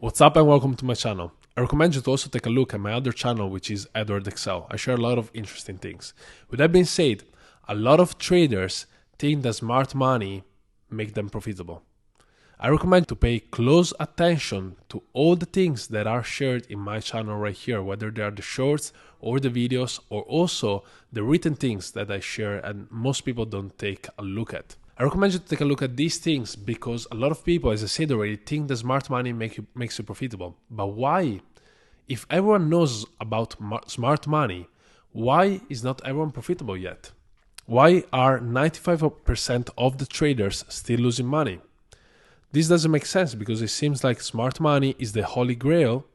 What's up and welcome to my channel. I recommend you to also take a look at my other channel, which is Edward Excel. I share a lot of interesting things. With that being said, a lot of traders think that smart money make them profitable. I recommend to pay close attention to all the things that are shared in my channel right here, whether they are the shorts or the videos or also the written things that I share and most people don't take a look at. I recommend you to take a look at these things because a lot of people, as I said already, think that smart money makes you profitable. But why? If everyone knows about smart money, why is not everyone profitable yet? Why are 95% of the traders still losing money? This doesn't make sense because it seems like smart money is the holy grail,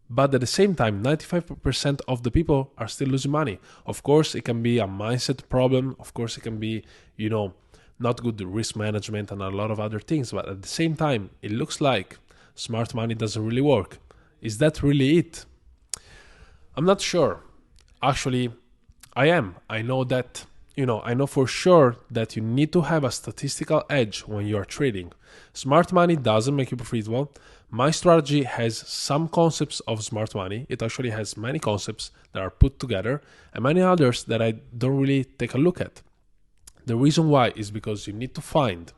but at the same time, 95% of the people are still losing money. Of course, it can be a mindset problem. Of course, it can be, not good risk management and a lot of other things. But at the same time, it looks like smart money doesn't really work. Is that really it? I'm not sure. Actually, I am. I know that, I know for sure that you need to have a statistical edge when you are trading. Smart money doesn't make you profitable. My strategy has some concepts of smart money. It actually has many concepts that are put together and many others that I don't really take a look at. The reason why is because you need to find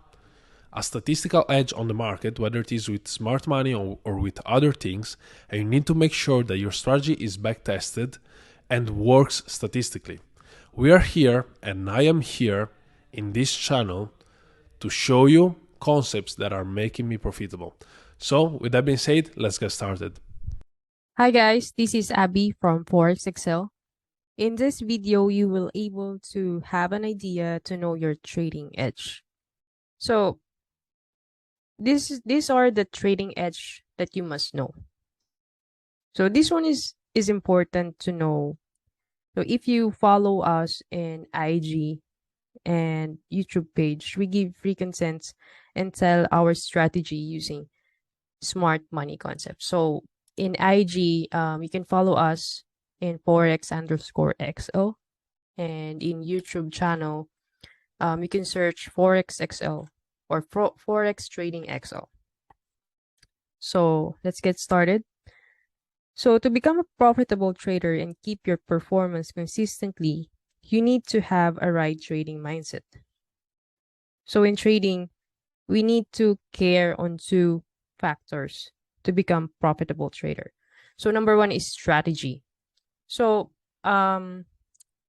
a statistical edge on the market, whether it is with smart money or with other things, and you need to make sure that your strategy is backtested and works statistically. We are here, and I am here in this channel to show you concepts that are making me profitable. So, with that being said, let's get started. Hi guys, this is Abby from Forex Excel. In this video, you will able to have an idea to know your trading edge. So these are the trading edge that you must know. So this one is important to know. So if you follow us in IG and YouTube page, we give free consents and tell our strategy using smart money concept. So in IG, you can follow us in Forex_XO, and in YouTube channel, you can search Forex XL or Forex Trading XL. So let's get started. So to become a profitable trader and keep your performance consistently, you need to have a right trading mindset. So in trading, we need to care on two factors to become profitable trader. So number one is strategy. So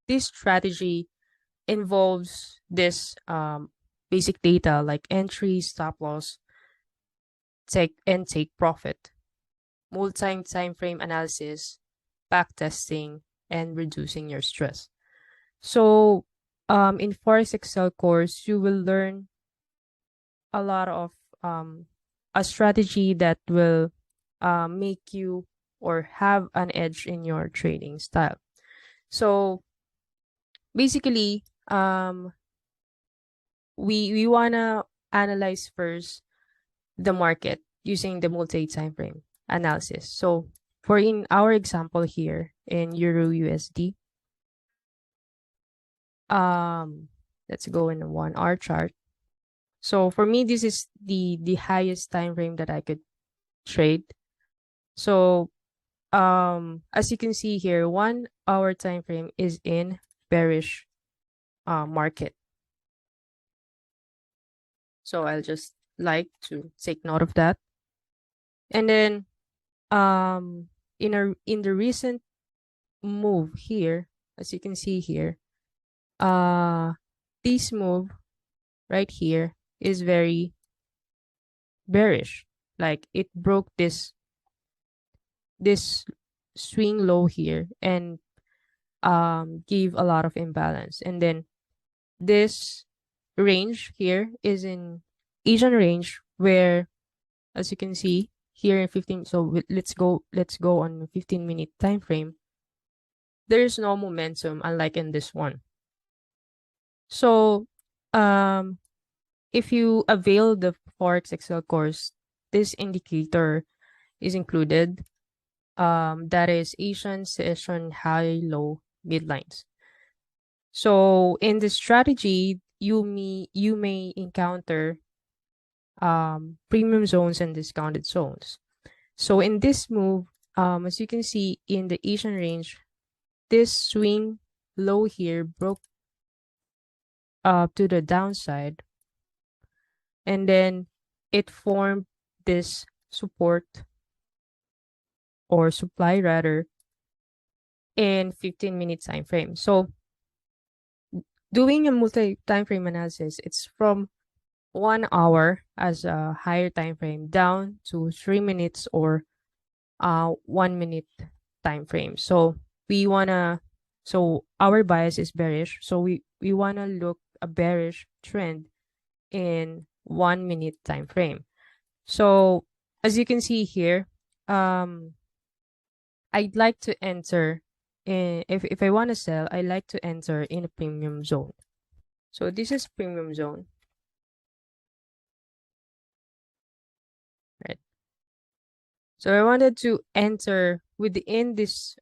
this strategy involves this basic data like entry, stop loss, take profit, multi-time frame analysis, backtesting, and reducing your stress. So in Forex Excel course, you will learn a lot of a strategy that will make you or have an edge in your trading style. So basically, we wanna analyze first the market using the multi-time frame analysis. So for in our example here in Euro USD, let's go in a 1 hour chart. So for me, this is the highest time frame that I could trade. So as you can see here, 1 hour time frame is in bearish market. So I'll just like to take note of that. And then in the recent move here, as you can see here, this move right here is very bearish. Like it broke this swing low here and gave a lot of imbalance. And then this range here is in Asian range where, as you can see here in 15, so let's go on 15-minute time frame. There's no momentum unlike in this one. So if you avail the Forex Excel course, this indicator is included. That is Asian session high low midlines. So in this strategy, you may encounter premium zones and discounted zones. So in this move, as you can see in the Asian range, this swing low here broke up to the downside, and then it formed this support or supply rather in 15-minute time frame. So doing a multi time frame analysis, it's from 1 hour as a higher time frame down to 3 minutes or 1 minute time frame. So we wanna so our bias is bearish. So we wanna look a bearish trend in 1 minute time frame. So as you can see here, I'd like to enter in if I want to sell, I like to enter in a premium zone. So this is premium zone, right? So I wanted to enter within this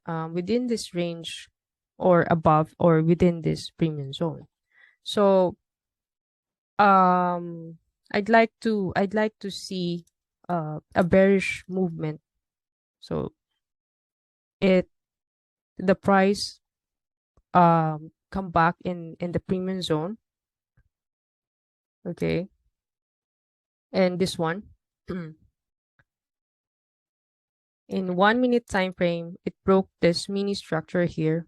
range or above or within this premium zone. So I'd like to see a bearish movement. So it the price come back in the premium zone, okay? And this one in 1 minute time frame, it broke this mini structure here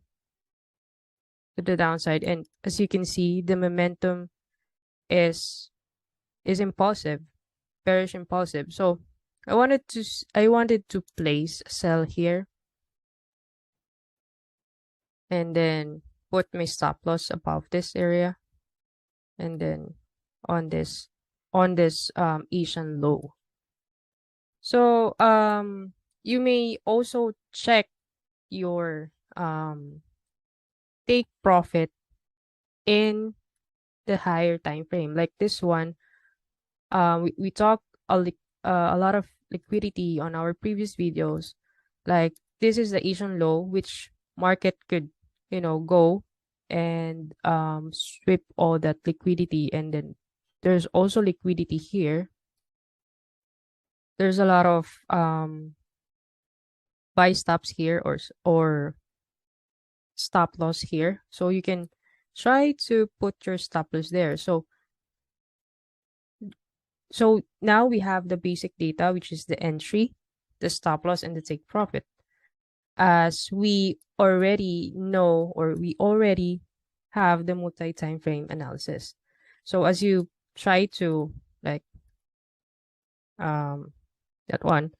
to the downside, and as you can see, the momentum is impulsive, bearish impulsive. So I wanted to place a sell here and then put my stop loss above this area and then on this Asian low. So you may also check your take profit in the higher time frame. Like this one, we talk a lot of liquidity on our previous videos. Like this is the Asian low, which market could go and sweep all that liquidity, and then there's also liquidity here. There's a lot of buy stops here or stop loss here, so you can try to put your stop loss there. So now we have the basic data, which is the entry, the stop loss, and the take profit. As we already know, or we already have the multi time frame analysis. So as you try to like that one,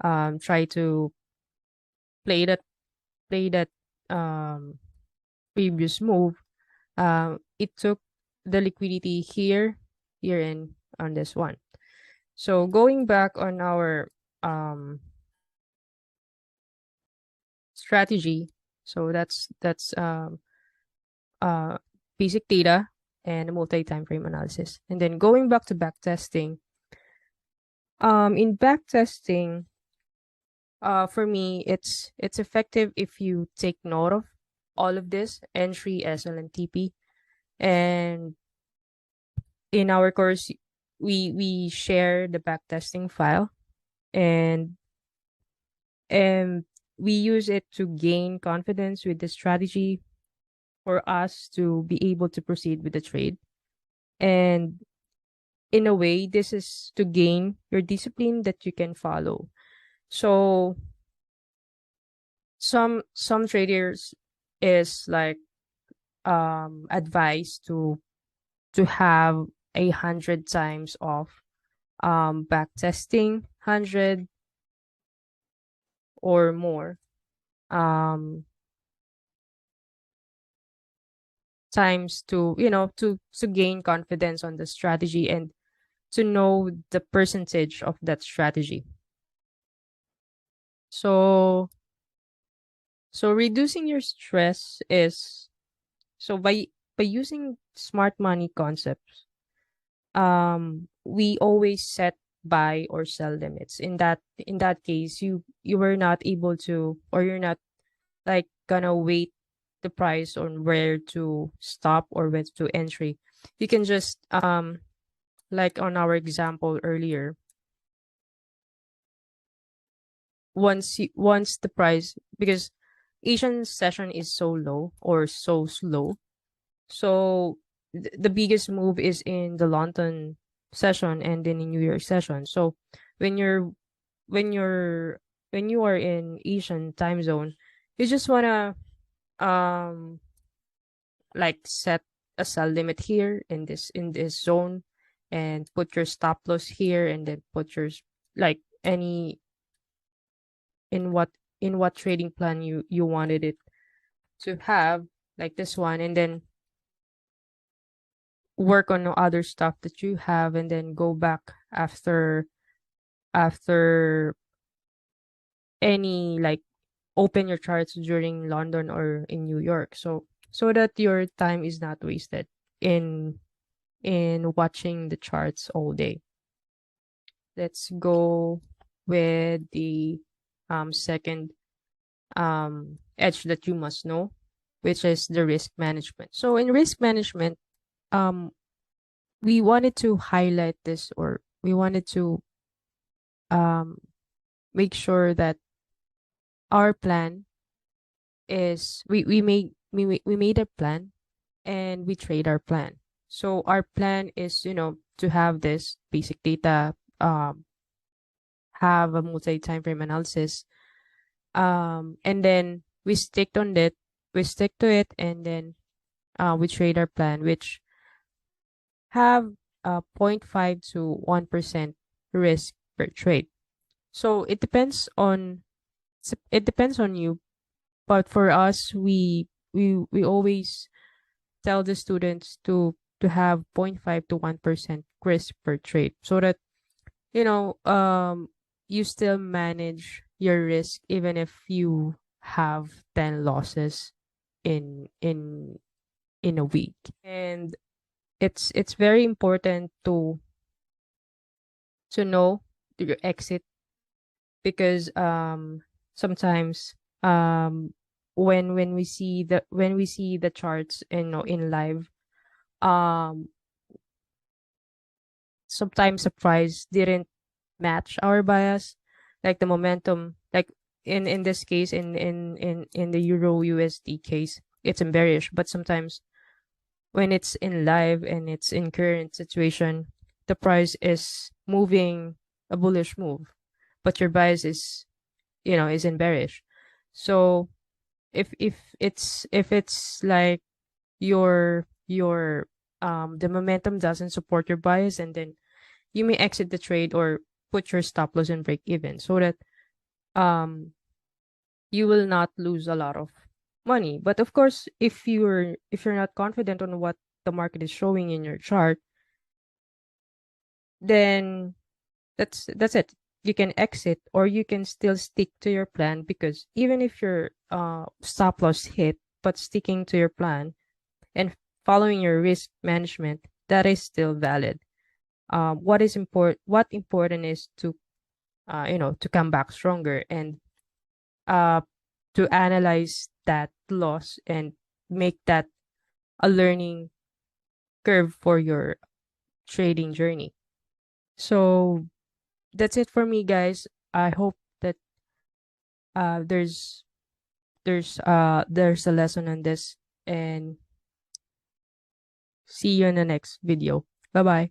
try to play that previous move, it took the liquidity here and on this one. So going back on our strategy, so that's basic data and multi time frame analysis. And then going back to backtesting, in backtesting, for me, it's effective if you take note of all of this: entry, SL, and TP. And in our course, we share the backtesting file, and and we use it to gain confidence with the strategy for us to be able to proceed with the trade. And in a way, this is to gain your discipline that you can follow. So some traders is like advised to have 100 times of back testing, 100 or more times to gain confidence on the strategy and to know the percentage of that strategy. So reducing your stress is so by using smart money concepts, we always set buy or sell limits. In that case, you were not able to, or you're not like gonna wait the price on where to stop or where to entry. You can just like on our example earlier, once the price, because Asian session is so low or so slow. So the biggest move is in the London session and then in New York session. So when you're when you're when you are in Asian time zone, you just wanna um like set a sell limit here in this zone, and put your stop loss here, and then put your like any in what trading plan you wanted it to have, like this one, and then work on the other stuff that you have, and then go back after any like open your charts during London or in New York, so that your time is not wasted in watching the charts all day. Let's go with the second edge that you must know, which is the risk management. So in risk management, um we wanted to highlight this, or we wanted to um make sure that our plan is we made a plan, and we trade our plan. So our plan is, to have this basic data, have a multi time frame analysis, and then we stick to it, and then we trade our plan, which have 0.5 to 1% risk per trade. So it depends on you, but for us, we always tell the students to have 0.5 to 1% risk per trade, so that you know you still manage your risk even if you have 10 losses in in in a week. And it's very important to know your exit, because sometimes when we see the charts, in live, um sometimes the price didn't match our bias, like the momentum, like in this case, in the Euro USD case, it's in bearish. But sometimes when it's in live and it's in current situation, the price is moving a bullish move, but your bias is in bearish. So if it's like your the momentum doesn't support your bias, and then you may exit the trade, or put your stop loss and break even, so that um you will not lose a lot of money. But of course, if you're not confident on what the market is showing in your chart, then that's it. You can exit, or you can still stick to your plan, because even if your stop loss hit, but sticking to your plan and following your risk management, that is still valid. What important is to come back stronger, and uh to analyze that loss, and make that a learning curve for your trading journey. So that's it for me, guys. I hope that uh there's there's a lesson on this, and see you in the next video. Bye bye.